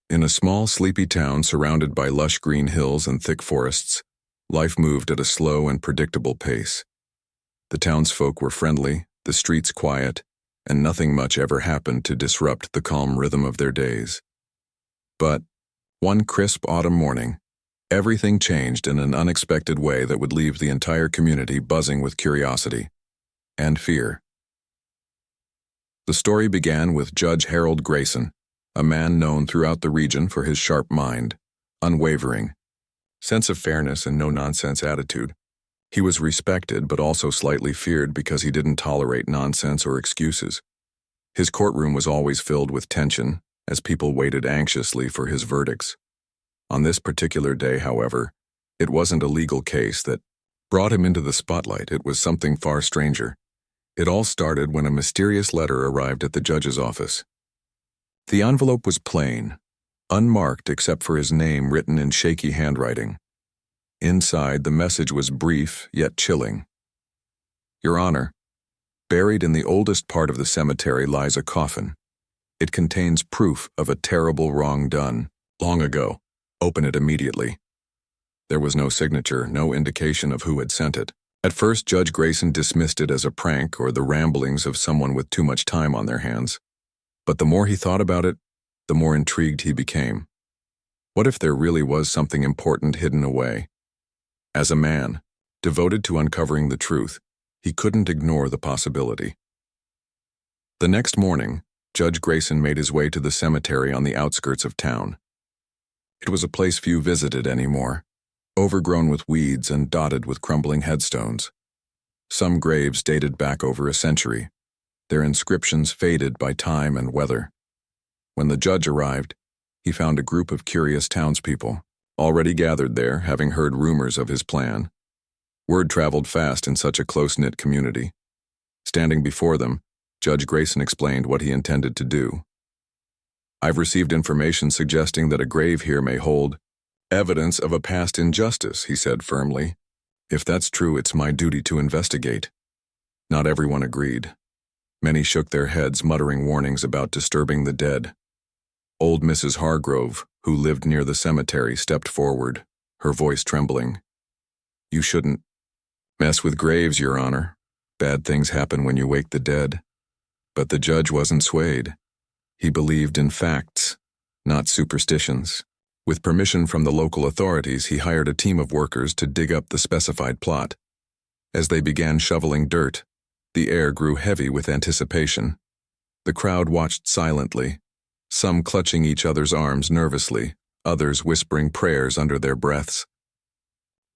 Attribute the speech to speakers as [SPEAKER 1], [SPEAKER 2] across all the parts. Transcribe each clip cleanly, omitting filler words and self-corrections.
[SPEAKER 1] In a small, sleepy town surrounded by lush green hills and thick forests, life moved at a slow and predictable pace. The townsfolk were friendly, the streets quiet, and nothing much ever happened to disrupt the calm rhythm of their days. But, one crisp autumn morning, everything changed in an unexpected way that would leave the entire community buzzing with curiosity and fear. The story began with Judge Harold Grayson, a man known throughout the region for his sharp mind, unwavering sense of fairness and no-nonsense attitude. He was respected but also slightly feared because he didn't tolerate nonsense or excuses. His courtroom was always filled with tension as people waited anxiously for his verdicts. On this particular day, however, it wasn't a legal case that brought him into the spotlight. It was something far stranger. It all started when a mysterious letter arrived at the judge's office. The envelope was plain, unmarked except for his name written in shaky handwriting. Inside, the message was brief yet chilling. Your Honor, buried in the oldest part of the cemetery lies a coffin. It contains proof of a terrible wrong done long ago. Open it immediately. There was no signature, no indication of who had sent it. At first, Judge Grayson dismissed it as a prank or the ramblings of someone with too much time on their hands. But the more he thought about it, the more intrigued he became. What if there really was something important hidden away? As a man, devoted to uncovering the truth, he couldn't ignore the possibility. The next morning, Judge Grayson made his way to the cemetery on the outskirts of town. It was a place few visited anymore, overgrown with weeds and dotted with crumbling headstones. Some graves dated back over a century, their inscriptions faded by time and weather. When the judge arrived, he found a group of curious townspeople, already gathered there, having heard rumors of his plan. Word traveled fast in such a close-knit community. Standing before them, Judge Grayson explained what he intended to do. I've received information suggesting that a grave here may hold evidence of a past injustice, he said firmly. If that's true, it's my duty to investigate. Not everyone agreed. Many shook their heads, muttering warnings about disturbing the dead. Old Mrs. Hargrove, who lived near the cemetery, stepped forward, her voice trembling. You shouldn't mess with graves, Your Honor. Bad things happen when you wake the dead. But the judge wasn't swayed. He believed in facts, not superstitions. With permission from the local authorities, he hired a team of workers to dig up the specified plot. As they began shoveling dirt, the air grew heavy with anticipation. The crowd watched silently, some clutching each other's arms nervously, others whispering prayers under their breaths.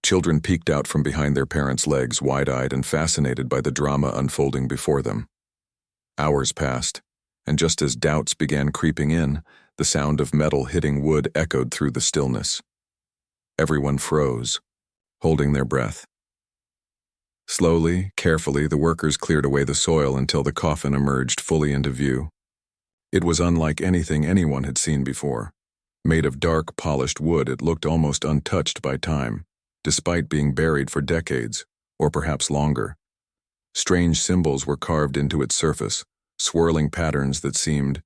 [SPEAKER 1] Children peeked out from behind their parents' legs, wide-eyed and fascinated by the drama unfolding before them. Hours passed, and just as doubts began creeping in, the sound of metal hitting wood echoed through the stillness. Everyone froze, holding their breath. Slowly, carefully, the workers cleared away the soil until the coffin emerged fully into view. It was unlike anything anyone had seen before. Made of dark, polished wood, it looked almost untouched by time, despite being buried for decades, or perhaps longer. Strange symbols were carved into its surface, swirling patterns that seemed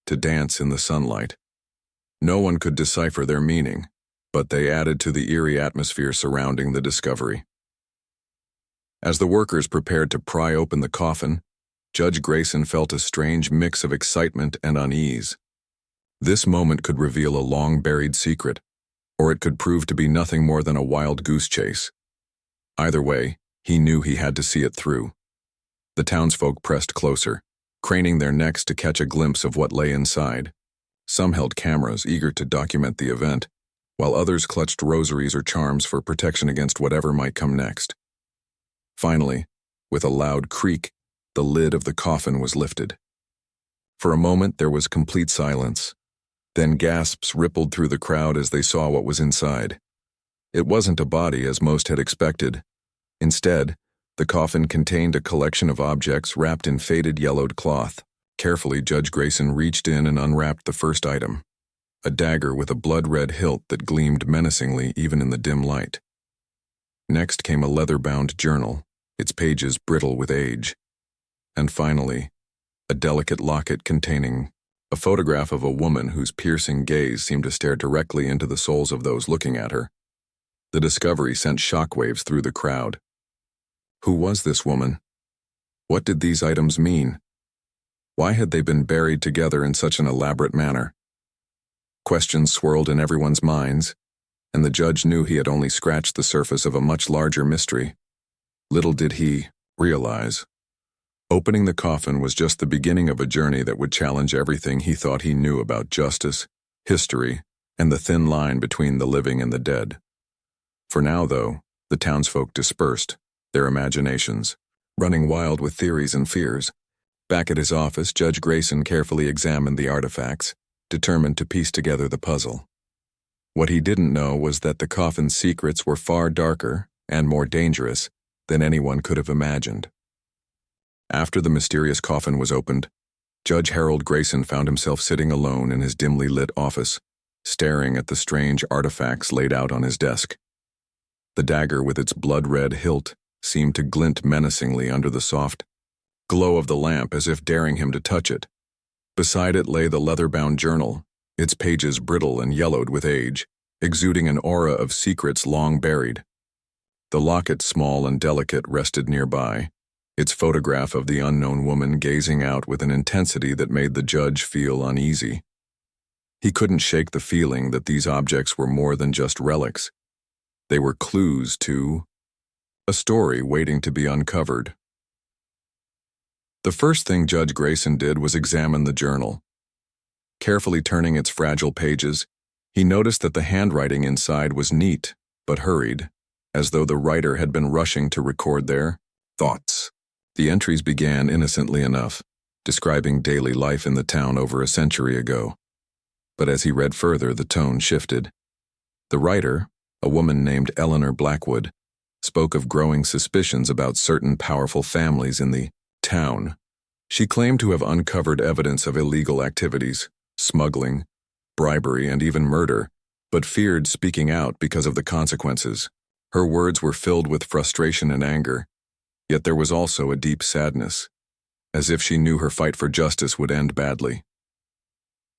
[SPEAKER 1] to dance in the sunlight. No one could decipher their meaning, but they added to the eerie atmosphere surrounding the discovery. As the workers prepared to pry open the coffin, Judge Grayson felt a strange mix of excitement and unease. This moment could reveal a long-buried secret, or it could prove to be nothing more than a wild goose chase. Either way, he knew he had to see it through. The townsfolk pressed closer, craning their necks to catch a glimpse of what lay inside. Some held cameras, eager to document the event, while others clutched rosaries or charms for protection against whatever might come next. Finally, with a loud creak, the lid of the coffin was lifted. For a moment, there was complete silence. Then gasps rippled through the crowd as they saw what was inside. It wasn't a body, as most had expected. Instead, the coffin contained a collection of objects wrapped in faded yellowed cloth. Carefully, Judge Grayson reached in and unwrapped the first item, a dagger with a blood-red hilt that gleamed menacingly even in the dim light. Next came a leather-bound journal, its pages brittle with age. And finally, a delicate locket containing a photograph of a woman whose piercing gaze seemed to stare directly into the souls of those looking at her. The discovery sent shockwaves through the crowd. Who was this woman? What did these items mean? Why had they been buried together in such an elaborate manner? Questions swirled in everyone's minds, and the judge knew he had only scratched the surface of a much larger mystery. Little did he realize. Opening the coffin was just the beginning of a journey that would challenge everything he thought he knew about justice, history, and the thin line between the living and the dead. For now, though, the townsfolk dispersed, their imaginations running wild with theories and fears. Back at his office, Judge Grayson carefully examined the artifacts, determined to piece together the puzzle. What he didn't know was that the coffin's secrets were far darker and more dangerous than anyone could have imagined. After the mysterious coffin was opened, Judge Harold Grayson found himself sitting alone in his dimly lit office, staring at the strange artifacts laid out on his desk. The dagger with its blood-red hilt seemed to glint menacingly under the soft glow of the lamp, as if daring him to touch it. Beside it lay the leather-bound journal, its pages brittle and yellowed with age, exuding an aura of secrets long buried. The locket, small and delicate, rested nearby, its photograph of the unknown woman gazing out with an intensity that made the judge feel uneasy. He couldn't shake the feeling that these objects were more than just relics. They were clues to a story waiting to be uncovered. The first thing Judge Grayson did was examine the journal. Carefully turning its fragile pages, he noticed that the handwriting inside was neat but hurried, as though the writer had been rushing to record their thoughts. The entries began innocently enough, describing daily life in the town over a century ago. But as he read further, the tone shifted. The writer, a woman named Eleanor Blackwood, spoke of growing suspicions about certain powerful families in the town. She claimed to have uncovered evidence of illegal activities, smuggling, bribery, and even murder, but feared speaking out because of the consequences. Her words were filled with frustration and anger, yet there was also a deep sadness, as if she knew her fight for justice would end badly.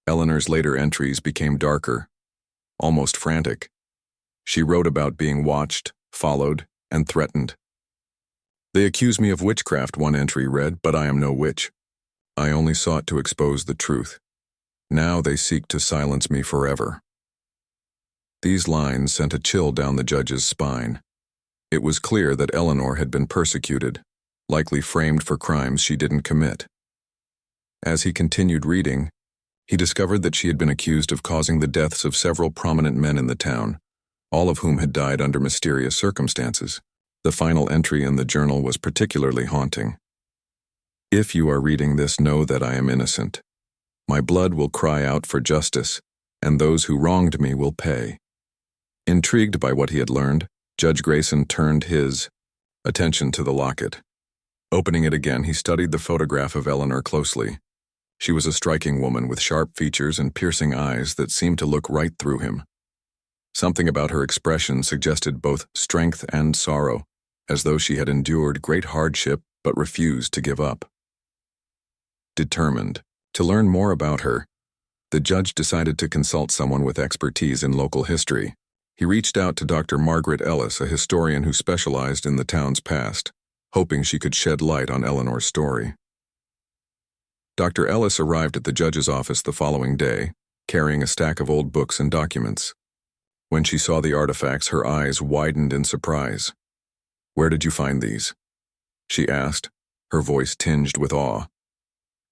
[SPEAKER 1] Eleanor's later entries became darker, almost frantic. She wrote about being watched, followed, and threatened. "They accuse me of witchcraft," one entry read, "but I am no witch. I only sought to expose the truth. Now they seek to silence me forever." These lines sent a chill down the judge's spine. It was clear that Eleanor had been persecuted, likely framed for crimes she didn't commit. As he continued reading, he discovered that she had been accused of causing the deaths of several prominent men in the town, all of whom had died under mysterious circumstances. The final entry in the journal was particularly haunting. "If you are reading this, know that I am innocent. My blood will cry out for justice, and those who wronged me will pay." Intrigued by what he had learned, Judge Grayson turned his attention to the locket. Opening it again, he studied the photograph of Eleanor closely. She was a striking woman with sharp features and piercing eyes that seemed to look right through him. Something about her expression suggested both strength and sorrow, as though she had endured great hardship but refused to give up. Determined to learn more about her, the judge decided to consult someone with expertise in local history. He reached out to Dr. Margaret Ellis, a historian who specialized in the town's past, hoping she could shed light on Eleanor's story. Dr. Ellis arrived at the judge's office the following day, carrying a stack of old books and documents. When she saw the artifacts, her eyes widened in surprise. "Where did you find these?" she asked, her voice tinged with awe.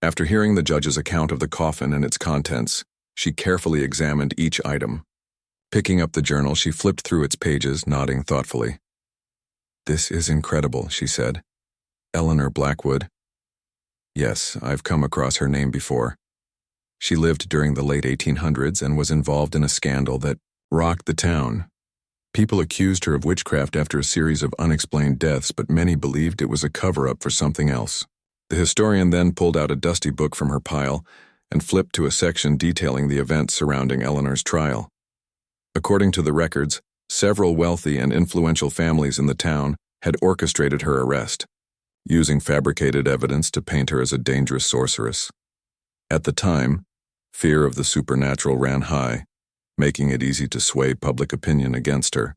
[SPEAKER 1] After hearing the judge's account of the coffin and its contents, she carefully examined each item. Picking up the journal, she flipped through its pages, nodding thoughtfully. "This is incredible," she said. "Eleanor Blackwood. Yes, I've come across her name before. She lived during the late 1800s and was involved in a scandal that rocked the town. People accused her of witchcraft after a series of unexplained deaths, but many believed it was a cover-up for something else." The historian then pulled out a dusty book from her pile and flipped to a section detailing the events surrounding Eleanor's trial. According to the records, several wealthy and influential families in the town had orchestrated her arrest, using fabricated evidence to paint her as a dangerous sorceress. At the time, Fear of the supernatural ran high, making it easy to sway public opinion against her.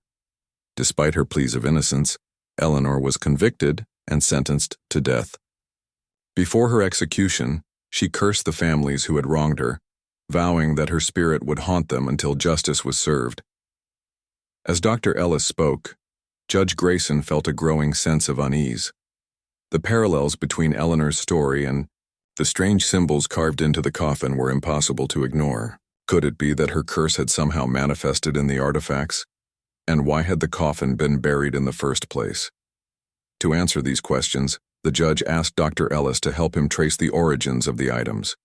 [SPEAKER 1] Despite her pleas of innocence, Eleanor was convicted and sentenced to death. Before her execution, she cursed the families who had wronged her, vowing that her spirit would haunt them until justice was served. As Dr. Ellis spoke, Judge Grayson felt a growing sense of unease. The parallels between Eleanor's story and the strange symbols carved into the coffin were impossible to ignore. Could it be that her curse had somehow manifested in the artifacts? And why had the coffin been buried in the first place? To answer these questions, the judge asked Dr. Ellis to help him trace the origins of the items.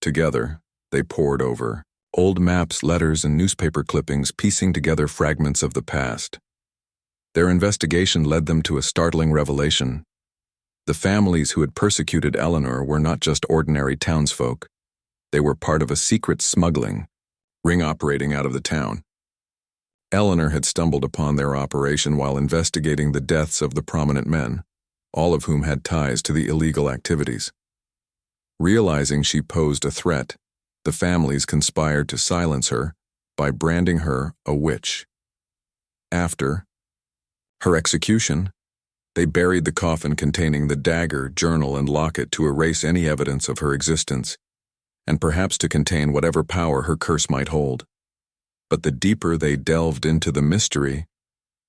[SPEAKER 1] Together, they pored over old maps, letters, and newspaper clippings, piecing together fragments of the past. Their investigation led them to a startling revelation. The families who had persecuted Eleanor were not just ordinary townsfolk. They were part of a secret smuggling ring operating out of the town. Eleanor had stumbled upon their operation while investigating the deaths of the prominent men, all of whom had ties to the illegal activities. Realizing she posed a threat, the families conspired to silence her by branding her a witch. After her execution, they buried the coffin containing the dagger, journal, and locket to erase any evidence of her existence, and perhaps to contain whatever power her curse might hold. But the deeper they delved into the mystery,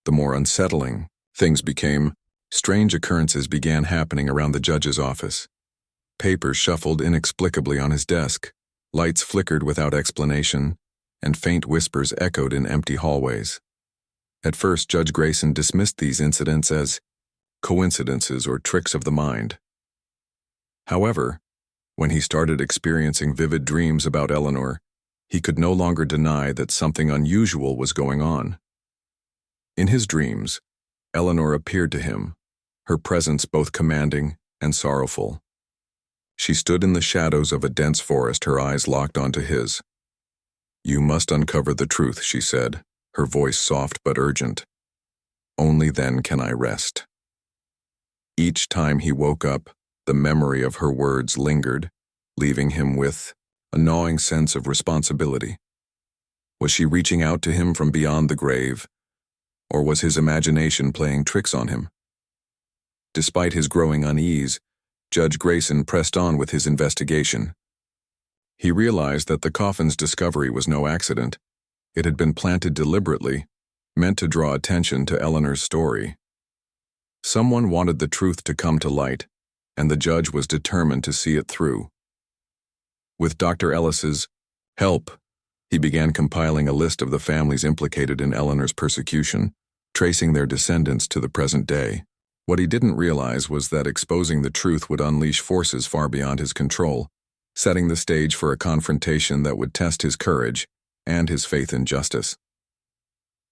[SPEAKER 1] the more unsettling things became. Strange occurrences began happening around the judge's office. Papers shuffled inexplicably on his desk, lights flickered without explanation, and faint whispers echoed in empty hallways. At first, Judge Grayson dismissed these incidents as coincidences or tricks of the mind. However, when he started experiencing vivid dreams about Eleanor, he could no longer deny that something unusual was going on. In his dreams, Eleanor appeared to him, her presence both commanding and sorrowful. She stood in the shadows of a dense forest, her eyes locked onto his. "You must uncover the truth," she said, her voice soft but urgent. "Only then can I rest." Each time he woke up, the memory of her words lingered, leaving him with a gnawing sense of responsibility. Was she reaching out to him from beyond the grave, or was his imagination playing tricks on him? Despite his growing unease, Judge Grayson pressed on with his investigation. He realized that the coffin's discovery was no accident. It had been planted deliberately, meant to draw attention to Eleanor's story. Someone wanted the truth to come to light, and the judge was determined to see it through. With Dr. Ellis's help, he began compiling a list of the families implicated in Eleanor's persecution, tracing their descendants to the present day. What he didn't realize was that exposing the truth would unleash forces far beyond his control, setting the stage for a confrontation that would test his courage and his faith in justice.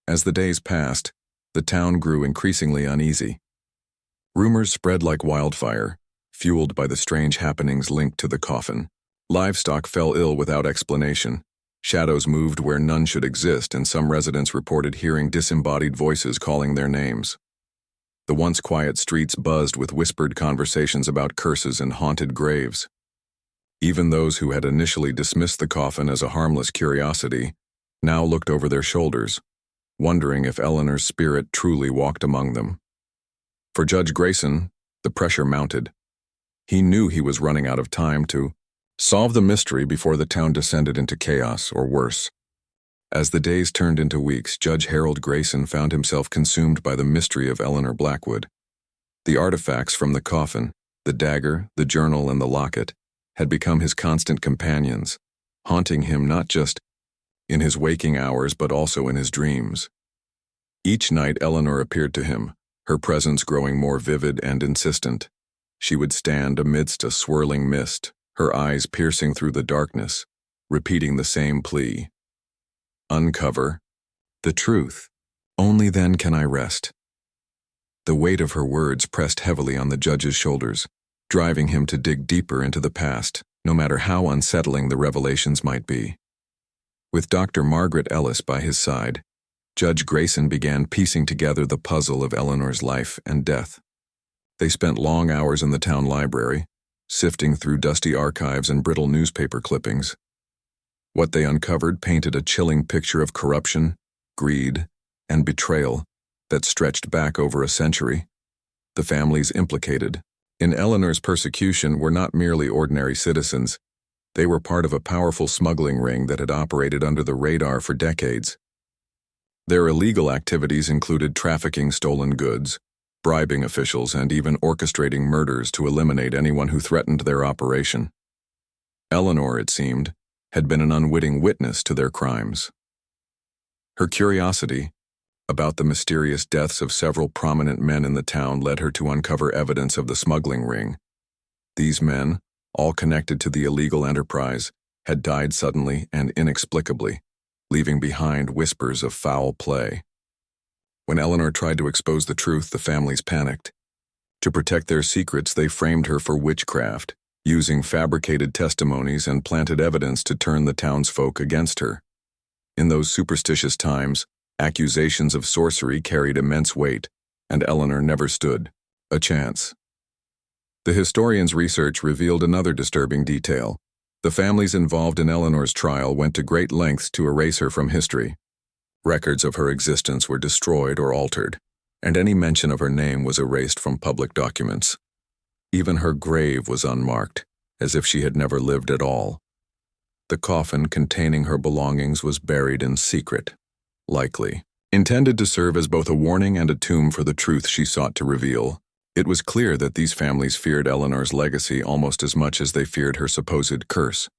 [SPEAKER 1] As the days passed, the town grew increasingly uneasy. Rumors spread like wildfire, fueled by the strange happenings linked to the coffin. Livestock fell ill without explanation. Shadows moved where none should exist, and some residents reported hearing disembodied voices calling their names. The once quiet streets buzzed with whispered conversations about curses and haunted graves. Even those who had initially dismissed the coffin as a harmless curiosity now looked over their shoulders, wondering if Eleanor's spirit truly walked among them. For Judge Grayson, the pressure mounted. He knew he was running out of time to solve the mystery before the town descended into chaos, or worse. As the days turned into weeks, Judge Harold Grayson found himself consumed by the mystery of Eleanor Blackwood. The artifacts from the coffin, the dagger, the journal, and the locket, had become his constant companions, haunting him not just in his waking hours but also in his dreams. Each night Eleanor appeared to him, her presence growing more vivid and insistent. She would stand amidst a swirling mist, her eyes piercing through the darkness, repeating the same plea. "Uncover the truth. Only then can I rest." The weight of her words pressed heavily on the judge's shoulders, driving him to dig deeper into the past, no matter how unsettling the revelations might be. With Dr. Margaret Ellis by his side, Judge Grayson began piecing together the puzzle of Eleanor's life and death. They spent long hours in the town library, sifting through dusty archives and brittle newspaper clippings, What they uncovered painted a chilling picture of corruption, greed, and betrayal that stretched back over a century. The families implicated in Eleanor's persecution were not merely ordinary citizens. They were part of a powerful smuggling ring that had operated under the radar for decades. Their illegal activities included trafficking stolen goods, bribing officials, and even orchestrating murders to eliminate anyone who threatened their operation. Eleanor, it seemed, had been an unwitting witness to their crimes. Her curiosity about the mysterious deaths of several prominent men in the town led her to uncover evidence of the smuggling ring. These men, all connected to the illegal enterprise, had died suddenly and inexplicably, leaving behind whispers of foul play. When Eleanor tried to expose the truth, the families panicked. To protect their secrets, they framed her for witchcraft, using fabricated testimonies and planted evidence to turn the townsfolk against her. In those superstitious times, accusations of sorcery carried immense weight, and Eleanor never stood a chance. The historian's research revealed another disturbing detail. The families involved in Eleanor's trial went to great lengths to erase her from history. Records of her existence were destroyed or altered, and any mention of her name was erased from public documents. Even her grave was unmarked, as if she had never lived at all. The coffin containing her belongings was buried in secret, likely intended to serve as both a warning and a tomb for the truth she sought to reveal. It was clear that these families feared Eleanor's legacy almost as much as they feared her supposed curse.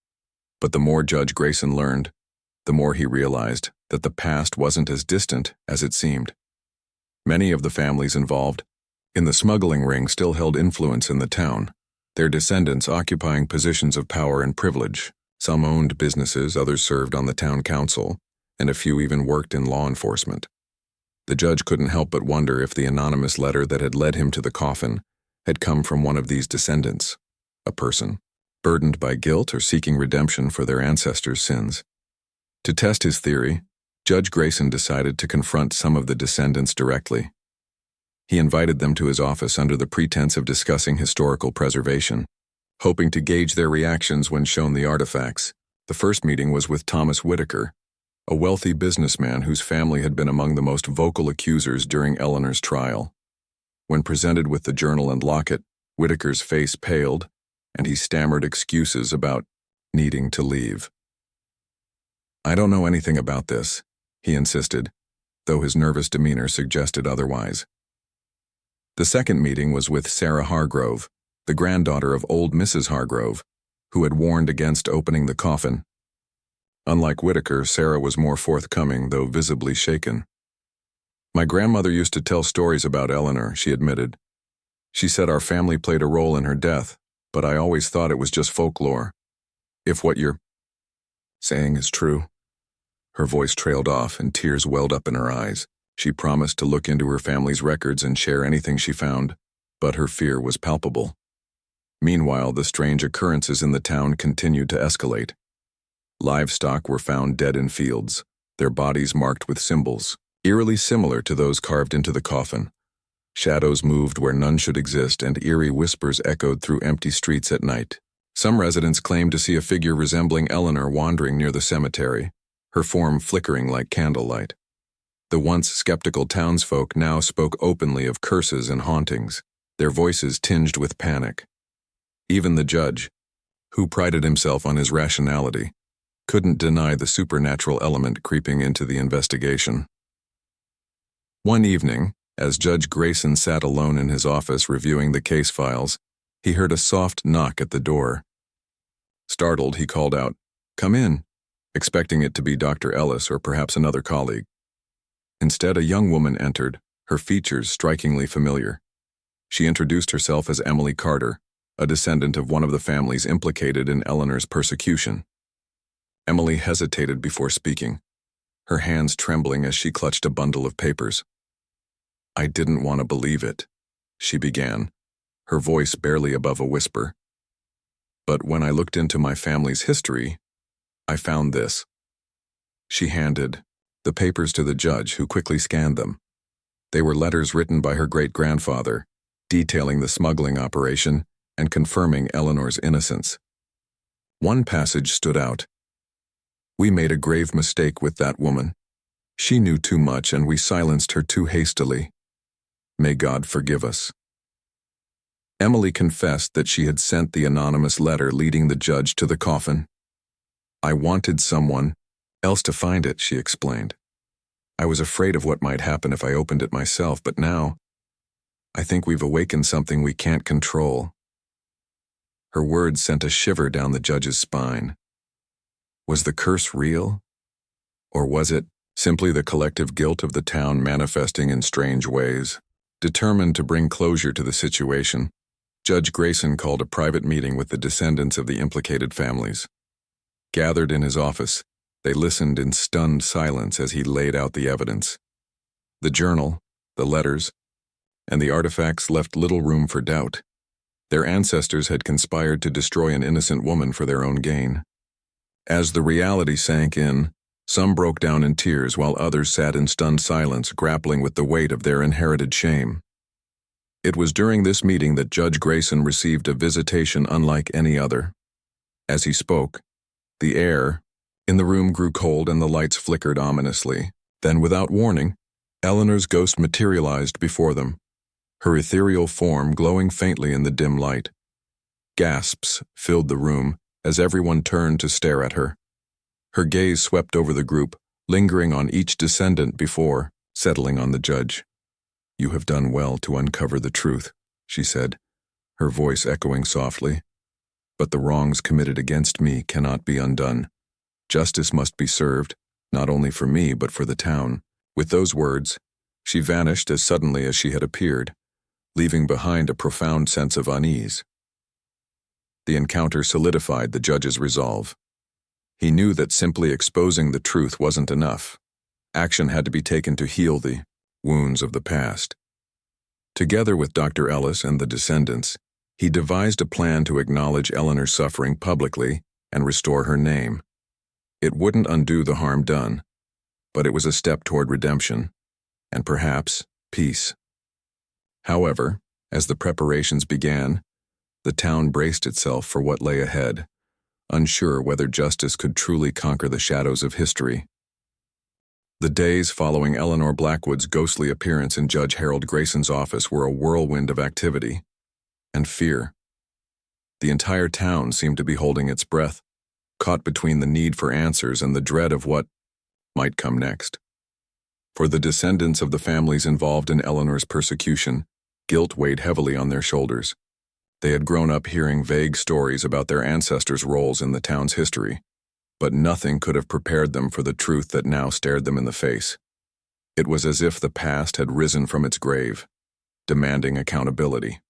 [SPEAKER 1] But the more Judge Grayson learned, the more he realized that the past wasn't as distant as it seemed. Many of the families involved in the smuggling ring still held influence in the town, their descendants occupying positions of power and privilege. Some owned businesses, others served on the town council, and a few even worked in law enforcement. The judge couldn't help but wonder if the anonymous letter that had led him to the coffin had come from one of these descendants, a person burdened by guilt or seeking redemption for their ancestors' sins. To test his theory, Judge Grayson decided to confront some of the descendants directly. He invited them to his office under the pretense of discussing historical preservation, hoping to gauge their reactions when shown the artifacts. The first meeting was with Thomas Whitaker, a wealthy businessman whose family had been among the most vocal accusers during Eleanor's trial. When presented with the journal and locket, Whitaker's face paled, and he stammered excuses about needing to leave. "I don't know anything about this," he insisted, though his nervous demeanor suggested otherwise. The second meeting was with Sarah Hargrove, the granddaughter of old Mrs. Hargrove, who had warned against opening the coffin. Unlike Whitaker, Sarah was more forthcoming, though visibly shaken. "My grandmother used to tell stories about Eleanor," she admitted. "She said our family played a role in her death, but I always thought it was just folklore. If what you're saying is true." Her voice trailed off and tears welled up in her eyes. She promised to look into her family's records and share anything she found, but her fear was palpable. Meanwhile, the strange occurrences in the town continued to escalate. Livestock were found dead in fields, their bodies marked with symbols, eerily similar to those carved into the coffin. Shadows moved where none should exist, and eerie whispers echoed through empty streets at night. Some residents claimed to see a figure resembling Eleanor wandering near the cemetery, her form flickering like candlelight. The once skeptical townsfolk now spoke openly of curses and hauntings, their voices tinged with panic. Even the judge, who prided himself on his rationality, couldn't deny the supernatural element creeping into the investigation. One evening, as Judge Grayson sat alone in his office reviewing the case files, he heard a soft knock at the door. Startled, he called out, "Come in," expecting it to be Dr. Ellis or perhaps another colleague. Instead, a young woman entered, her features strikingly familiar. She introduced herself as Emily Carter, a descendant of one of the families implicated in Eleanor's persecution. Emily hesitated before speaking, her hands trembling as she clutched a bundle of papers. "I didn't want to believe it," she began, her voice barely above a whisper. "But when I looked into my family's history, I found this." She handed the papers to the judge, who quickly scanned them. They were letters written by her great-grandfather, detailing the smuggling operation and confirming Eleanor's innocence. One passage stood out. We made a grave mistake with that woman. She knew too much and we silenced her too hastily. May God forgive us." Emily confessed that she had sent the anonymous letter leading the judge to the coffin. "I wanted someone else to find it," she explained. "I was afraid of what might happen if I opened it myself, but now I think we've awakened something we can't control." Her words sent a shiver down the judge's spine. Was the curse real? Or was it simply the collective guilt of the town manifesting in strange ways? Determined to bring closure to the situation, Judge Grayson called a private meeting with the descendants of the implicated families. Gathered in his office, they listened in stunned silence as he laid out the evidence. The journal, the letters, and the artifacts left little room for doubt. Their ancestors had conspired to destroy an innocent woman for their own gain. As the reality sank in, some broke down in tears while others sat in stunned silence, grappling with the weight of their inherited shame. It was during this meeting that Judge Grayson received a visitation unlike any other. As he spoke, the air in the room grew cold and the lights flickered ominously. Then, without warning, Eleanor's ghost materialized before them, her ethereal form glowing faintly in the dim light. Gasps filled the room as everyone turned to stare at her. Her gaze swept over the group, lingering on each descendant before settling on the judge. "You have done well to uncover the truth," she said, her voice echoing softly. "But the wrongs committed against me cannot be undone. Justice must be served, not only for me but for the town." With those words, she vanished as suddenly as she had appeared, leaving behind a profound sense of unease. The encounter solidified the judge's resolve. He knew that simply exposing the truth wasn't enough. Action had to be taken to heal the wounds of the past. Together with Dr. Ellis and the descendants, he devised a plan to acknowledge Eleanor's suffering publicly and restore her name. It wouldn't undo the harm done, but it was a step toward redemption, and perhaps peace. However, as the preparations began, the town braced itself for what lay ahead, unsure whether justice could truly conquer the shadows of history. The days following Eleanor Blackwood's ghostly appearance in Judge Harold Grayson's office were a whirlwind of activity and fear. The entire town seemed to be holding its breath, caught between the need for answers and the dread of what might come next. For the descendants of the families involved in Eleanor's persecution, guilt weighed heavily on their shoulders. They had grown up hearing vague stories about their ancestors' roles in the town's history, but nothing could have prepared them for the truth that now stared them in the face. It was as if the past had risen from its grave, demanding accountability.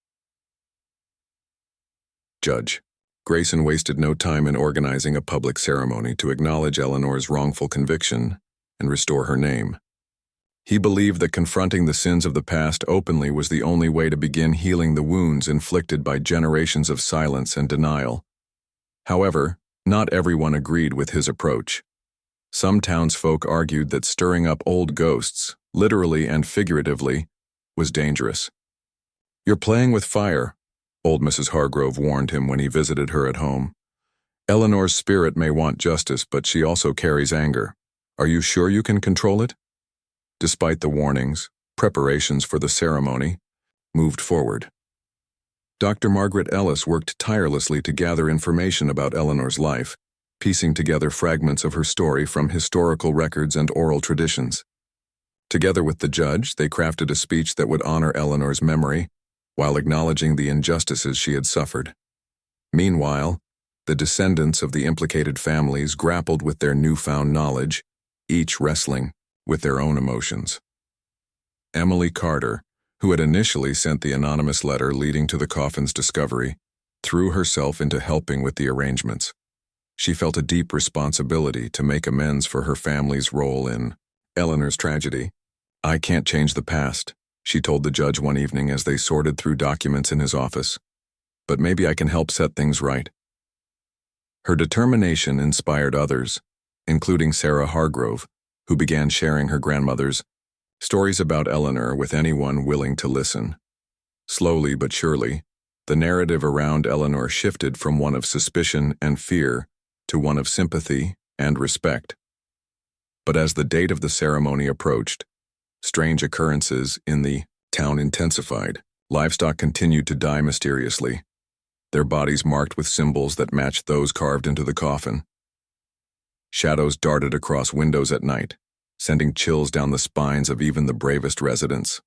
[SPEAKER 1] Judge Grayson wasted no time in organizing a public ceremony to acknowledge Eleanor's wrongful conviction and restore her name. He believed that confronting the sins of the past openly was the only way to begin healing the wounds inflicted by generations of silence and denial. However, not everyone agreed with his approach. Some townsfolk argued that stirring up old ghosts, literally and figuratively, was dangerous. "You're playing with fire," old Mrs. Hargrove warned him when he visited her at home. "Eleanor's spirit may want justice, but she also carries anger. Are you sure you can control it?" Despite the warnings, preparations for the ceremony moved forward. Dr. Margaret Ellis worked tirelessly to gather information about Eleanor's life, piecing together fragments of her story from historical records and oral traditions. Together with the judge, they crafted a speech that would honor Eleanor's memory while acknowledging the injustices she had suffered. Meanwhile, the descendants of the implicated families grappled with their newfound knowledge, each wrestling with their own emotions. Emily Carter, who had initially sent the anonymous letter leading to the coffin's discovery, threw herself into helping with the arrangements. She felt a deep responsibility to make amends for her family's role in Eleanor's tragedy. "I can't change the past," she told the judge one evening as they sorted through documents in his office. "But maybe I can help set things right." Her determination inspired others, including Sarah Hargrove, who began sharing her grandmother's stories about Eleanor with anyone willing to listen. Slowly but surely, the narrative around Eleanor shifted from one of suspicion and fear to one of sympathy and respect. But as the date of the ceremony approached, strange occurrences in the town intensified. Livestock continued to die mysteriously, their bodies marked with symbols that matched those carved into the coffin. Shadows darted across windows at night, sending chills down the spines of even the bravest residents.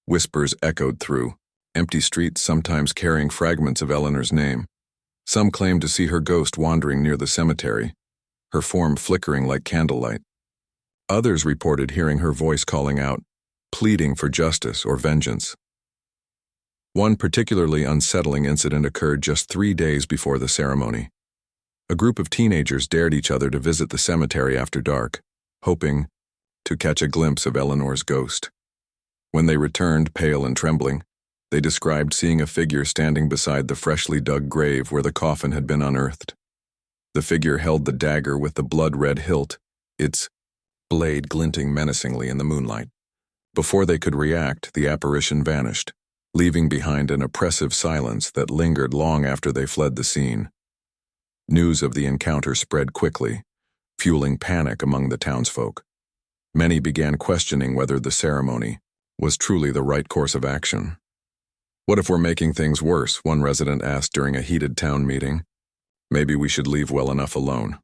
[SPEAKER 1] Whispers echoed through empty streets, sometimes carrying fragments of Eleanor's name. Some claimed to see her ghost wandering near the cemetery, her form flickering like candlelight. Others reported hearing her voice calling out, pleading for justice or vengeance. One particularly unsettling incident occurred just 3 days before the ceremony. A group of teenagers dared each other to visit the cemetery after dark, hoping to catch a glimpse of Eleanor's ghost. When they returned, pale and trembling, they described seeing a figure standing beside the freshly dug grave where the coffin had been unearthed. The figure held the dagger with the blood-red hilt, its blade glinting menacingly in the moonlight. Before they could react, the apparition vanished, leaving behind an oppressive silence that lingered long after they fled the scene. News of the encounter spread quickly, fueling panic among the townsfolk. Many began questioning whether the ceremony was truly the right course of action. "What if we're making things worse?" one resident asked during a heated town meeting. "Maybe we should leave well enough alone."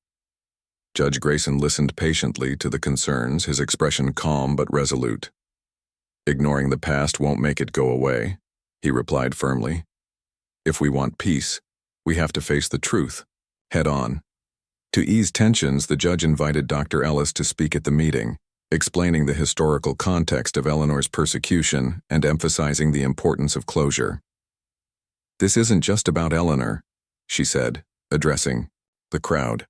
[SPEAKER 1] Judge Grayson listened patiently to the concerns, his expression calm but resolute. "Ignoring the past won't make it go away," he replied firmly. "If we want peace, we have to face the truth, head on." To ease tensions, the judge invited Dr. Ellis to speak at the meeting, explaining the historical context of Eleanor's persecution and emphasizing the importance of closure. "This isn't just about Eleanor," she said, addressing the crowd.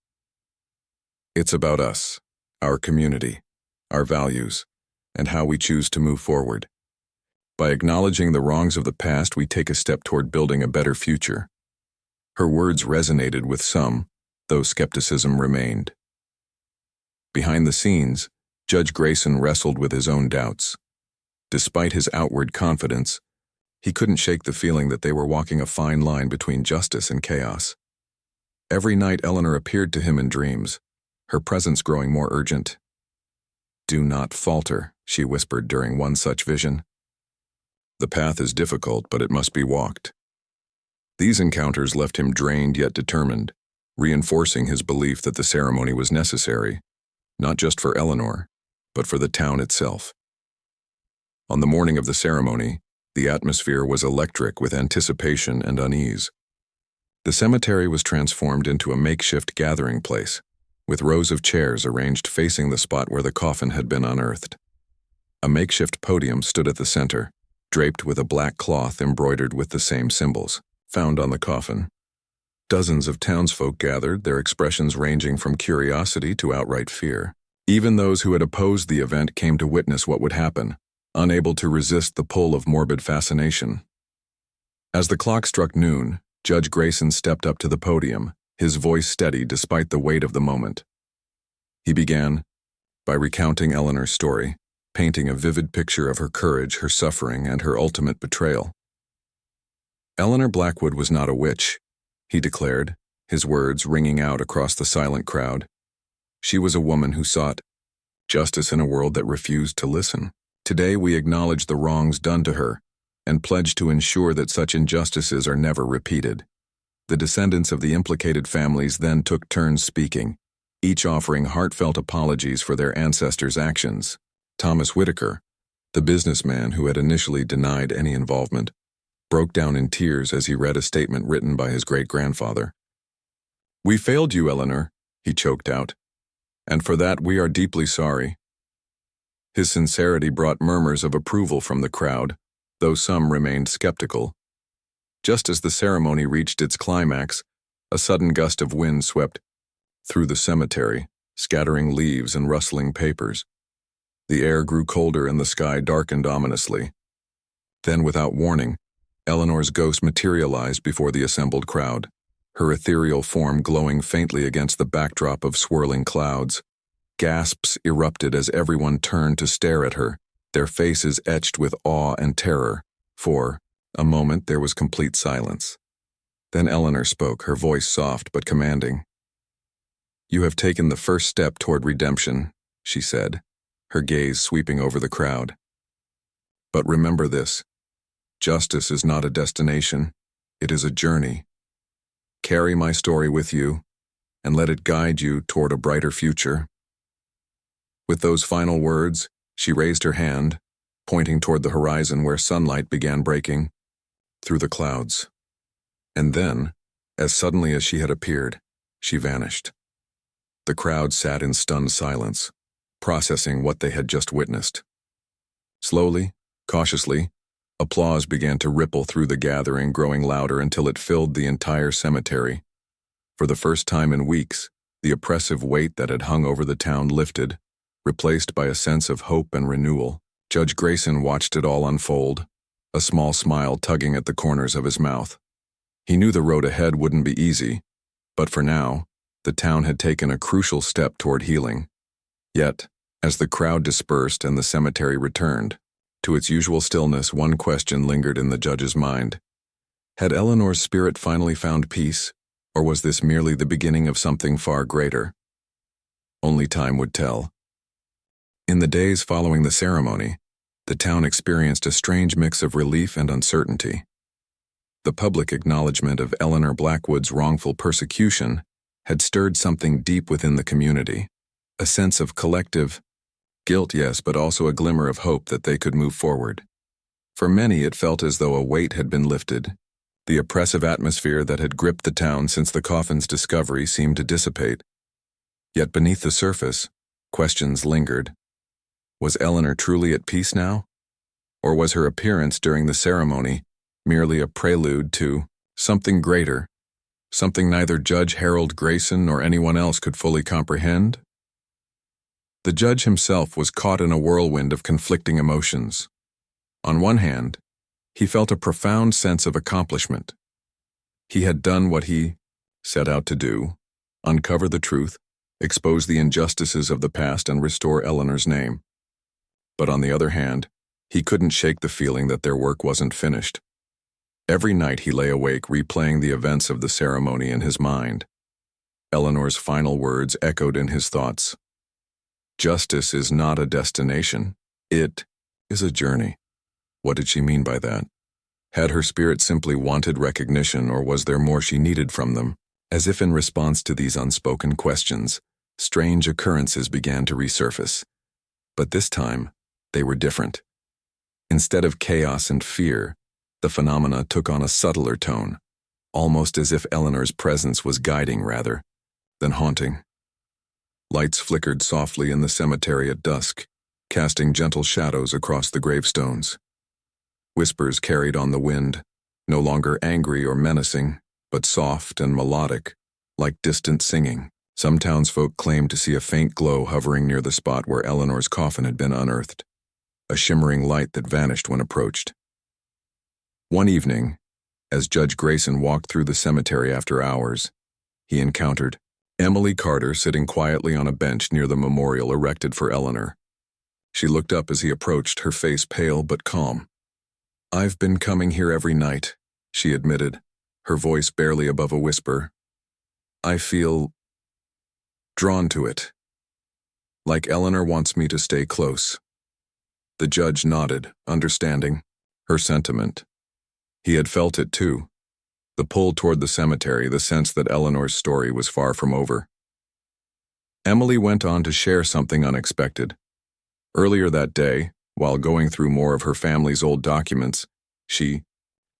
[SPEAKER 1] "It's about us, our community, our values, and how we choose to move forward. By acknowledging the wrongs of the past, we take a step toward building a better future." Her words resonated with some, though skepticism remained. Behind the scenes, Judge Grayson wrestled with his own doubts. Despite his outward confidence, he couldn't shake the feeling that they were walking a fine line between justice and chaos. Every night Eleanor appeared to him in dreams, her presence growing more urgent. "Do not falter," she whispered during one such vision. "The path is difficult, but it must be walked." These encounters left him drained yet determined, reinforcing his belief that the ceremony was necessary, not just for Eleanor, but for the town itself. On the morning of the ceremony, the atmosphere was electric with anticipation and unease. The cemetery was transformed into a makeshift gathering place, with rows of chairs arranged facing the spot where the coffin had been unearthed. A makeshift podium stood at the center, draped with a black cloth embroidered with the same symbols found on the coffin. Dozens of townsfolk gathered, their expressions ranging from curiosity to outright fear. Even those who had opposed the event came to witness what would happen, unable to resist the pull of morbid fascination. As the clock struck noon, Judge Grayson stepped up to the podium, his voice steady despite the weight of the moment. He began by recounting Eleanor's story, painting a vivid picture of her courage, her suffering, and her ultimate betrayal. "Eleanor Blackwood was not a witch," he declared, his words ringing out across the silent crowd. "She was a woman who sought justice in a world that refused to listen. Today we acknowledge the wrongs done to her and pledge to ensure that such injustices are never repeated." The descendants of the implicated families then took turns speaking, each offering heartfelt apologies for their ancestors' actions. Thomas Whitaker, the businessman who had initially denied any involvement, broke down in tears as he read a statement written by his great-grandfather. "We failed you, Eleanor," he choked out, "and for that we are deeply sorry." His sincerity brought murmurs of approval from the crowd, though some remained skeptical. Just as the ceremony reached its climax, a sudden gust of wind swept through the cemetery, scattering leaves and rustling papers. The air grew colder and the sky darkened ominously. Then, without warning, Eleanor's ghost materialized before the assembled crowd, her ethereal form glowing faintly against the backdrop of swirling clouds. Gasps erupted as everyone turned to stare at her, their faces etched with awe and terror. For a moment there was complete silence. Then Eleanor spoke, her voice soft but commanding. "You have taken the first step toward redemption," she said, her gaze sweeping over the crowd. "But remember this. Justice is not a destination, it is a journey. Carry my story with you, and let it guide you toward a brighter future." With those final words, she raised her hand, pointing toward the horizon where sunlight began breaking through the clouds. And then, as suddenly as she had appeared, she vanished. The crowd sat in stunned silence, processing what they had just witnessed. Slowly, cautiously, applause began to ripple through the gathering, growing louder until it filled the entire cemetery. For the first time in weeks, the oppressive weight that had hung over the town lifted, replaced by a sense of hope and renewal. Judge Grayson watched it all unfold, a small smile tugging at the corners of his mouth. He knew the road ahead wouldn't be easy, but for now, the town had taken a crucial step toward healing. Yet, as the crowd dispersed and the cemetery returned to its usual stillness, one question lingered in the judge's mind. Had Eleanor's spirit finally found peace, or was this merely the beginning of something far greater? Only time would tell. In the days following the ceremony, the town experienced a strange mix of relief and uncertainty. The public acknowledgement of Eleanor Blackwood's wrongful persecution had stirred something deep within the community, a sense of collective guilt, yes, but also a glimmer of hope that they could move forward. For many, it felt as though a weight had been lifted. The oppressive atmosphere that had gripped the town since the coffin's discovery seemed to dissipate. Yet beneath the surface, questions lingered. Was Eleanor truly at peace now? Or was her appearance during the ceremony merely a prelude to something greater, something neither Judge Harold Grayson nor anyone else could fully comprehend? The judge himself was caught in a whirlwind of conflicting emotions. On one hand, he felt a profound sense of accomplishment. He had done what he set out to do, uncover the truth, expose the injustices of the past, and restore Eleanor's name. But on the other hand, he couldn't shake the feeling that their work wasn't finished. Every night he lay awake replaying the events of the ceremony in his mind. Eleanor's final words echoed in his thoughts. Justice is not a destination, it is a journey. What did she mean by that? Had her spirit simply wanted recognition, or was there more she needed from them? As if in response to these unspoken questions, strange occurrences began to resurface. But this time, they were different. Instead of chaos and fear, the phenomena took on a subtler tone, almost as if Eleanor's presence was guiding rather than haunting. Lights flickered softly in the cemetery at dusk, casting gentle shadows across the gravestones. Whispers carried on the wind, no longer angry or menacing, but soft and melodic, like distant singing. Some townsfolk claimed to see a faint glow hovering near the spot where Eleanor's coffin had been unearthed, a shimmering light that vanished when approached. One evening, as Judge Grayson walked through the cemetery after hours, he encountered Emily Carter sitting quietly on a bench near the memorial erected for Eleanor. She looked up as he approached, her face pale but calm. "I've been coming here every night," she admitted, her voice barely above a whisper. "I feel drawn to it. Like Eleanor wants me to stay close." The judge nodded, understanding her sentiment. He had felt it too. The pull toward the cemetery, the sense that Eleanor's story was far from over. Emily went on to share something unexpected. Earlier that day, while going through more of her family's old documents, she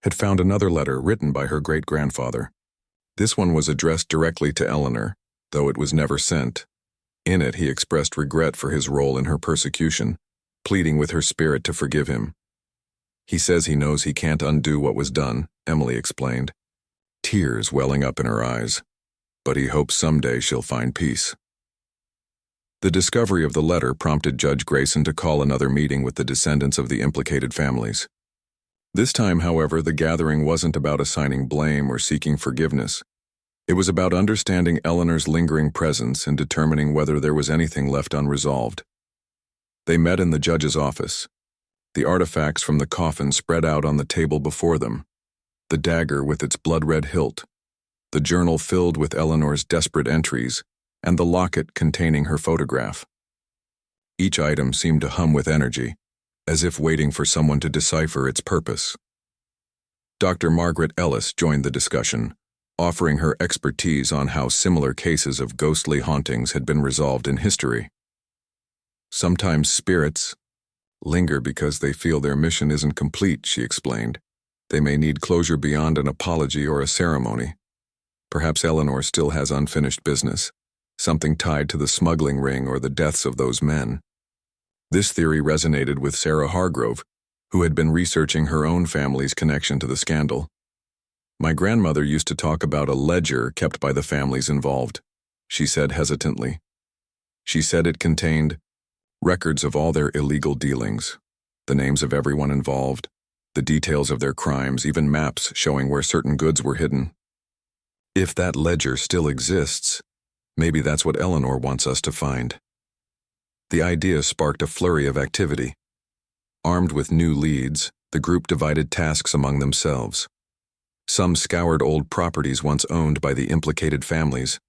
[SPEAKER 1] had found another letter written by her great-grandfather. This one was addressed directly to Eleanor, though it was never sent. In it, he expressed regret for his role in her persecution, pleading with her spirit to forgive him. "He says he knows he can't undo what was done," Emily explained, tears welling up in her eyes, "but he hopes someday she'll find peace." The discovery of the letter prompted Judge Grayson to call another meeting with the descendants of the implicated families. This time, however, the gathering wasn't about assigning blame or seeking forgiveness. It was about understanding Eleanor's lingering presence and determining whether there was anything left unresolved. They met in the judge's office. The artifacts from the coffin spread out on the table before them, the dagger with its blood-red hilt, the journal filled with Eleanor's desperate entries, and the locket containing her photograph. Each item seemed to hum with energy, as if waiting for someone to decipher its purpose. Dr. Margaret Ellis joined the discussion, offering her expertise on how similar cases of ghostly hauntings had been resolved in history. Sometimes spirits linger because they feel their mission isn't complete, she explained. They may need closure beyond an apology or a ceremony. Perhaps Eleanor still has unfinished business, something tied to the smuggling ring or the deaths of those men. This theory resonated with Sarah Hargrove, who had been researching her own family's connection to the scandal. My grandmother used to talk about a ledger kept by the families involved, she said hesitantly. She said it contained records of all their illegal dealings, the names of everyone involved, the details of their crimes, even maps showing where certain goods were hidden. If that ledger still exists, maybe that's what Eleanor wants us to find. The idea sparked a flurry of activity. Armed with new leads, the group divided tasks among themselves. Some scoured old properties once owned by the implicated families,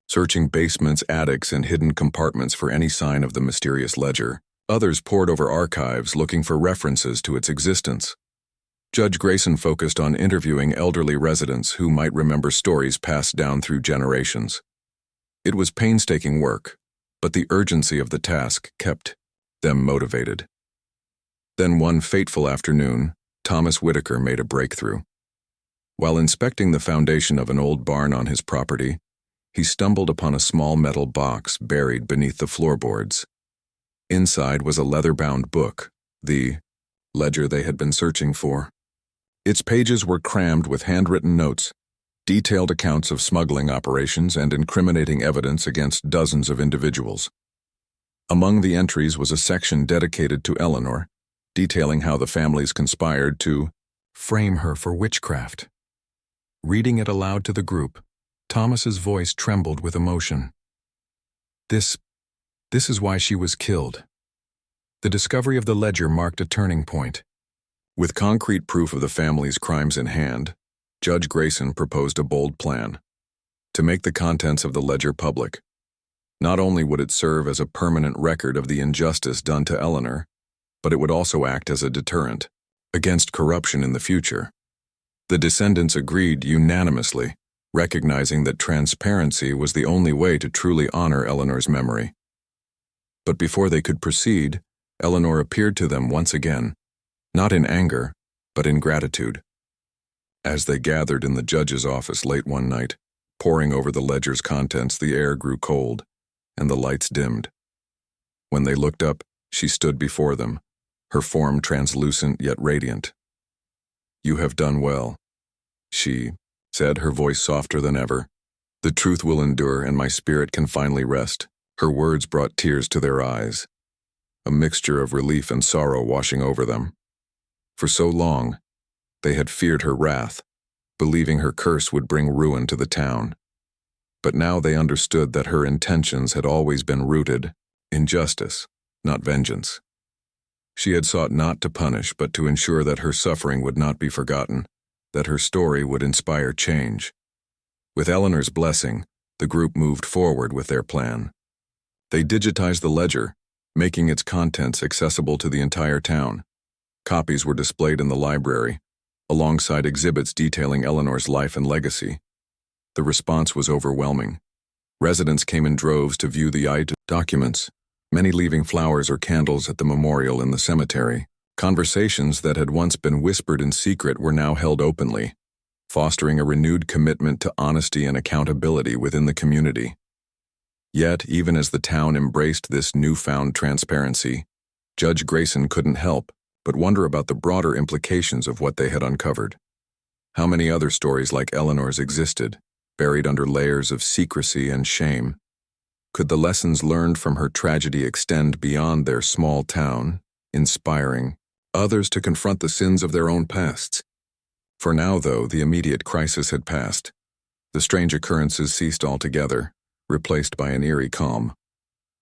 [SPEAKER 1] searching basements, attics, and hidden compartments for any sign of the mysterious ledger. Others pored over archives looking for references to its existence. Judge Grayson focused on interviewing elderly residents who might remember stories passed down through generations. It was painstaking work, but the urgency of the task kept them motivated. Then one fateful afternoon, Thomas Whitaker made a breakthrough. While inspecting the foundation of an old barn on his property, he stumbled upon a small metal box buried beneath the floorboards. Inside was a leather-bound book, the ledger they had been searching for. Its pages were crammed with handwritten notes, detailed accounts of smuggling operations, and incriminating evidence against dozens of individuals. Among the entries was a section dedicated to Eleanor, detailing how the families conspired to frame her for witchcraft. Reading it aloud to the group, Thomas's voice trembled with emotion. This is why she was killed. The discovery of the ledger marked a turning point. With concrete proof of the family's crimes in hand, Judge Grayson proposed a bold plan: to make the contents of the ledger public. Not only would it serve as a permanent record of the injustice done to Eleanor, but it would also act as a deterrent against corruption in the future. The descendants agreed unanimously, recognizing that transparency was the only way to truly honor Eleanor's memory. But before they could proceed, Eleanor appeared to them once again, not in anger, but in gratitude. As they gathered in the judge's office late one night, poring over the ledger's contents, the air grew cold, and the lights dimmed. When they looked up, she stood before them, her form translucent yet radiant. "You have done well," she said, her voice softer than ever. "The truth will endure, and my spirit can finally rest." Her words brought tears to their eyes, a mixture of relief and sorrow washing over them. For so long, they had feared her wrath, believing her curse would bring ruin to the town. But now they understood that her intentions had always been rooted in justice, not vengeance. She had sought not to punish, but to ensure that her suffering would not be forgotten, that her story would inspire change. With Eleanor's blessing, the group moved forward with their plan. They digitized the ledger, making its contents accessible to the entire town. Copies were displayed in the library, alongside exhibits detailing Eleanor's life and legacy. The response was overwhelming. Residents came in droves to view the documents, many leaving flowers or candles at the memorial in the cemetery. Conversations that had once been whispered in secret were now held openly, fostering a renewed commitment to honesty and accountability within the community. Yet, even as the town embraced this newfound transparency, Judge Grayson couldn't help but wonder about the broader implications of what they had uncovered. How many other stories like Eleanor's existed, buried under layers of secrecy and shame? Could the lessons learned from her tragedy extend beyond their small town, inspiring others to confront the sins of their own pasts? For now, though, the immediate crisis had passed. The strange occurrences ceased altogether, replaced by an eerie calm.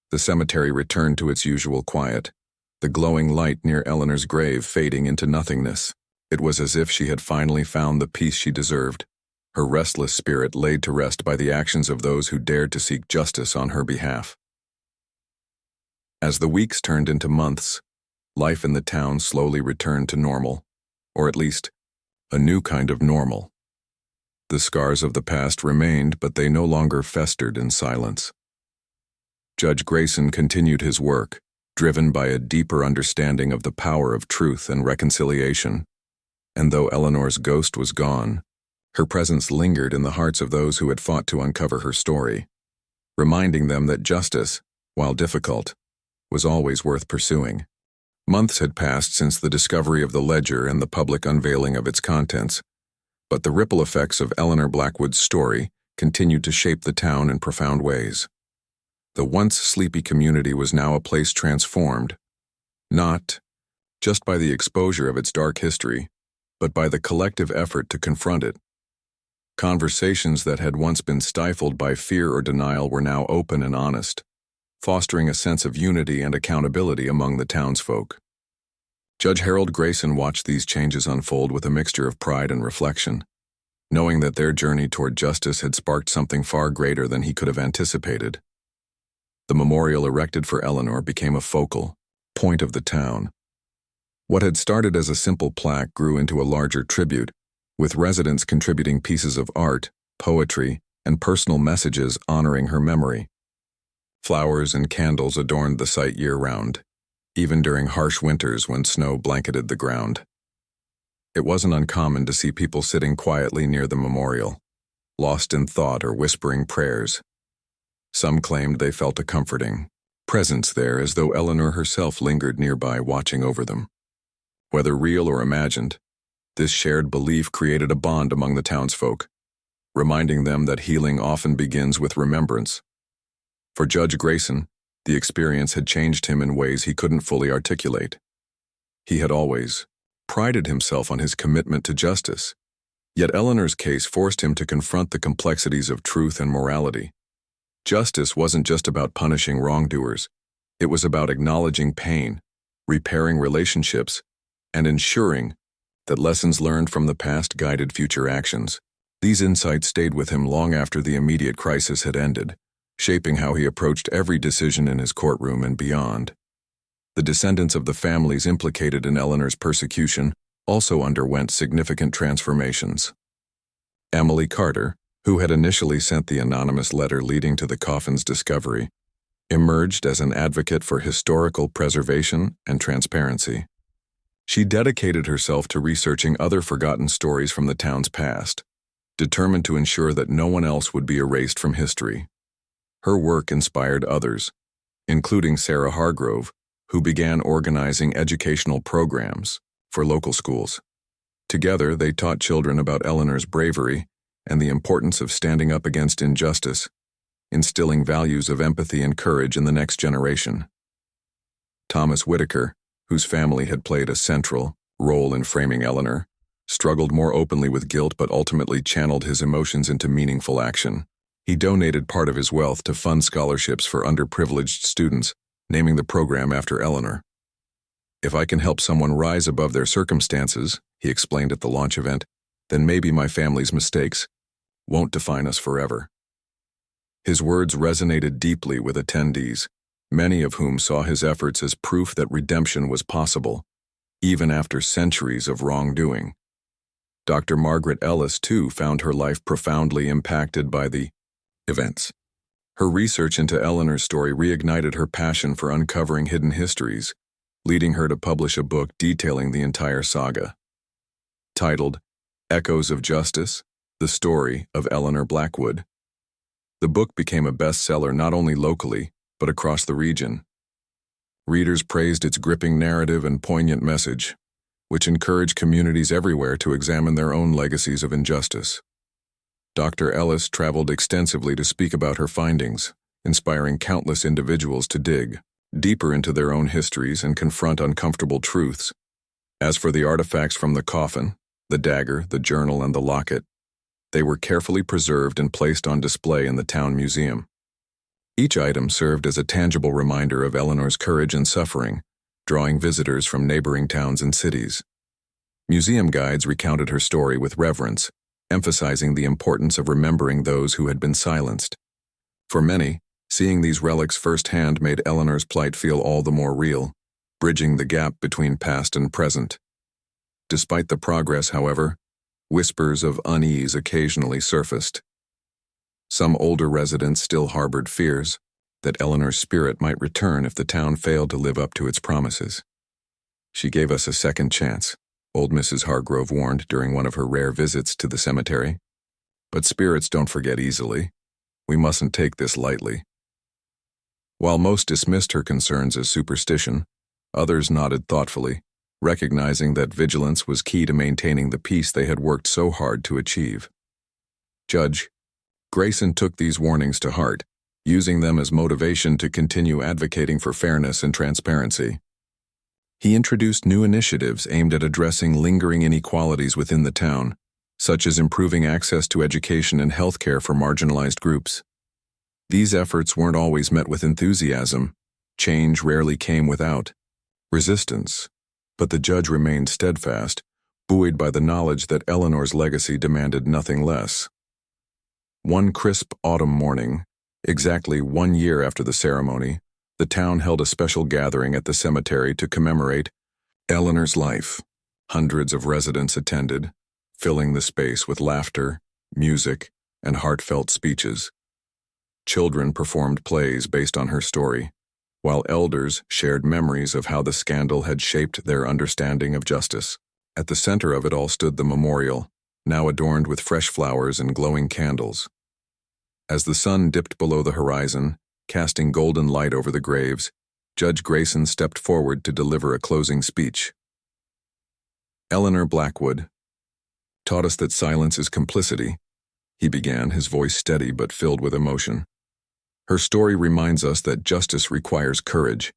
[SPEAKER 1] The cemetery returned to its usual quiet, the glowing light near Eleanor's grave fading into nothingness. It was as if she had finally found the peace she deserved. her restless spirit laid to rest by the actions of those who dared to seek justice on her behalf. As the weeks turned into months, life in the town slowly returned to normal, or at least, a new kind of normal. The scars of the past remained, but they no longer festered in silence. Judge Grayson continued his work, driven by a deeper understanding of the power of truth and reconciliation. And though Eleanor's ghost was gone, her presence lingered in the hearts of those who had fought to uncover her story, reminding them that justice, while difficult, was always worth pursuing. Months had passed since the discovery of the ledger and the public unveiling of its contents, but the ripple effects of Eleanor Blackwood's story continued to shape the town in profound ways. The once sleepy community was now a place transformed, not just by the exposure of its dark history, but by the collective effort to confront it. Conversations that had once been stifled by fear or denial were now open and honest, fostering a sense of unity and accountability among the townsfolk. Judge Harold Grayson watched these changes unfold with a mixture of pride and reflection, knowing that their journey toward justice had sparked something far greater than he could have anticipated. The memorial erected for Eleanor became a focal point of the town. What had started as a simple plaque grew into a larger tribute, with residents contributing pieces of art, poetry, and personal messages honoring her memory. Flowers and candles adorned the site year-round, even during harsh winters when snow blanketed the ground. It wasn't uncommon to see people sitting quietly near the memorial, lost in thought or whispering prayers. Some claimed they felt a comforting presence there, as though Eleanor herself lingered nearby watching over them. Whether real or imagined, this shared belief created a bond among the townsfolk, reminding them that healing often begins with remembrance. For Judge Grayson, the experience had changed him in ways he couldn't fully articulate. He had always prided himself on his commitment to justice, yet Eleanor's case forced him to confront the complexities of truth and morality. Justice wasn't just about punishing wrongdoers. It was about acknowledging pain, repairing relationships, and ensuring that lessons learned from the past guided future actions. These insights stayed with him long after the immediate crisis had ended, shaping how he approached every decision in his courtroom and beyond. The descendants of the families implicated in Eleanor's persecution also underwent significant transformations. Emily Carter, who had initially sent the anonymous letter leading to the coffin's discovery, emerged as an advocate for historical preservation and transparency. She dedicated herself to researching other forgotten stories from the town's past, determined to ensure that no one else would be erased from history. Her work inspired others, including Sarah Hargrove, who began organizing educational programs for local schools. Together, they taught children about Eleanor's bravery and the importance of standing up against injustice, instilling values of empathy and courage in the next generation. Thomas Whitaker, whose family had played a central role in framing Eleanor, struggled more openly with guilt but ultimately channeled his emotions into meaningful action. He donated part of his wealth to fund scholarships for underprivileged students, naming the program after Eleanor. "If I can help someone rise above their circumstances," he explained at the launch event, "then maybe my family's mistakes won't define us forever." His words resonated deeply with attendees, many of whom saw his efforts as proof that redemption was possible, even after centuries of wrongdoing. Dr. Margaret Ellis, too, found her life profoundly impacted by the events. Her research into Eleanor's story reignited her passion for uncovering hidden histories, leading her to publish a book detailing the entire saga. Titled Echoes of Justice: The Story of Eleanor Blackwood. The book became a bestseller not only locally, but across the region. Readers praised its gripping narrative and poignant message, which encouraged communities everywhere to examine their own legacies of injustice. Dr. Ellis traveled extensively to speak about her findings, inspiring countless individuals to dig deeper into their own histories and confront uncomfortable truths. As for the artifacts from the coffin, the dagger, the journal, and the locket, they were carefully preserved and placed on display in the town museum. Each item served as a tangible reminder of Eleanor's courage and suffering, drawing visitors from neighboring towns and cities. Museum guides recounted her story with reverence, emphasizing the importance of remembering those who had been silenced. For many, seeing these relics firsthand made Eleanor's plight feel all the more real, bridging the gap between past and present. Despite the progress, however, whispers of unease occasionally surfaced. Some older residents still harbored fears that Eleanor's spirit might return if the town failed to live up to its promises. "She gave us a second chance," old Mrs. Hargrove warned during one of her rare visits to the cemetery. "But spirits don't forget easily. We mustn't take this lightly." While most dismissed her concerns as superstition, others nodded thoughtfully, recognizing that vigilance was key to maintaining the peace they had worked so hard to achieve. Judge Grayson took these warnings to heart, using them as motivation to continue advocating for fairness and transparency. He introduced new initiatives aimed at addressing lingering inequalities within the town, such as improving access to education and healthcare for marginalized groups. These efforts weren't always met with enthusiasm. Change rarely came without resistance, but the judge remained steadfast, buoyed by the knowledge that Eleanor's legacy demanded nothing less. One crisp autumn morning, exactly 1 year after the ceremony, the town held a special gathering at the cemetery to commemorate Eleanor's life. Hundreds of residents attended, filling the space with laughter, music, and heartfelt speeches. Children performed plays based on her story, while elders shared memories of how the scandal had shaped their understanding of justice. At the center of it all stood the memorial, now adorned with fresh flowers and glowing candles. As the sun dipped below the horizon, casting golden light over the graves, Judge Grayson stepped forward to deliver a closing speech. "Eleanor Blackwood taught us that silence is complicity," he began, his voice steady but filled with emotion. "Her story reminds us that justice requires courage,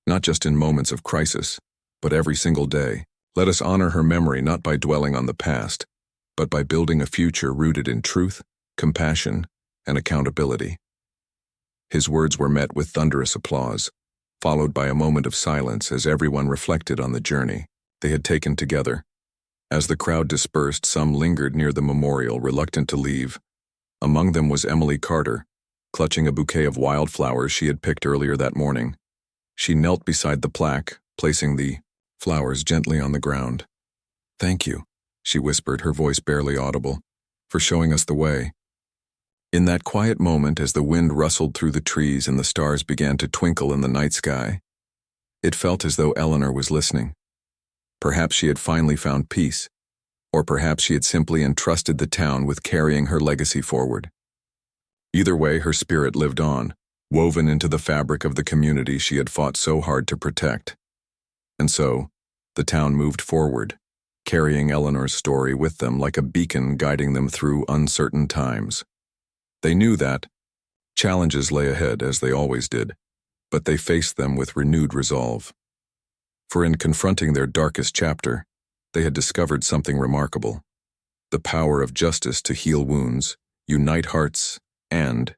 [SPEAKER 1] not just in moments of crisis, but every single day. Let us honor her memory not by dwelling on the past, but by building a future rooted in truth, compassion, and accountability." His words were met with thunderous applause, followed by a moment of silence as everyone reflected on the journey they had taken together. As the crowd dispersed, some lingered near the memorial, reluctant to leave. Among them was Emily Carter, clutching a bouquet of wildflowers she had picked earlier that morning. She knelt beside the plaque, placing the flowers gently on the ground. "Thank you," she whispered, her voice barely audible, "for showing us the way." In that quiet moment, as the wind rustled through the trees and the stars began to twinkle in the night sky, it felt as though Eleanor was listening. Perhaps she had finally found peace, or perhaps she had simply entrusted the town with carrying her legacy forward. Either way, her spirit lived on, woven into the fabric of the community she had fought so hard to protect. And so, the town moved forward, carrying Eleanor's story with them like a beacon guiding them through uncertain times. They knew that challenges lay ahead, as they always did, but they faced them with renewed resolve. For in confronting their darkest chapter, they had discovered something remarkable: the power of justice to heal wounds, unite hearts, and